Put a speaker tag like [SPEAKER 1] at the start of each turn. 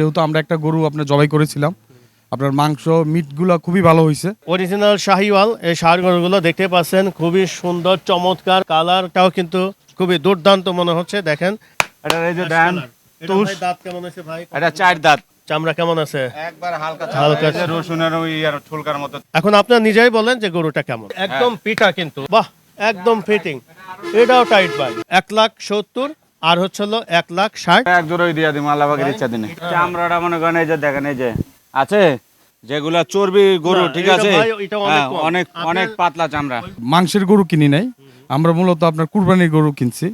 [SPEAKER 1] যেহেতু আমরা একটা গরু আপনার জবাই করেছিলাম, আপনার মাংস মিটগুলো খুবই ভালো হয়েছে।
[SPEAKER 2] অরিজিনাল শাহিওয়াল এই ষাঁড় গরুগুলো দেখতে পাচ্ছেন, খুবই সুন্দর চমৎকার, কালারটাও কিন্তু খুবই দুর্দান্ত মনে হচ্ছে। দেখেন
[SPEAKER 3] এটা এই যে দেন তুষ,
[SPEAKER 2] দাঁত কেমন আছে ভাই?
[SPEAKER 3] এটা 4 দাঁত,
[SPEAKER 2] চামড়া কেমন আছে?
[SPEAKER 3] একবার হালকা
[SPEAKER 2] হালকা।
[SPEAKER 3] এই যে রসুনের ওই আর ঠুলকার মতো।
[SPEAKER 2] এখন আপনার নিজেই বলেন যে গরুটা কেমন। একদম পিঠা কিন্তু, বাহ একদম ফিটিং। এটাও টাইট ভাই। 1,70,000 আর হচ্ছে হলো 1,60,000।
[SPEAKER 3] এক জোড়াই দিয়া দিম আল্লাহ পাকের ইচ্ছা দিনে। চামড়াটা মনে করেন এই যে দেখেন, এই যে আছে যেগুলা চর্বি গরু,
[SPEAKER 2] না,
[SPEAKER 3] ঠিক
[SPEAKER 2] এটা
[SPEAKER 3] আছে,
[SPEAKER 2] ভাই, এটা অনেক
[SPEAKER 3] হ্যাঁ,
[SPEAKER 2] কম।
[SPEAKER 3] অনেক
[SPEAKER 2] আপনার-
[SPEAKER 3] অনেক পাতলা চামড়া।
[SPEAKER 1] মাংসের গরু কিনি নাই, আমরা মূলত আপনার কুরবানির গরু কিনছি।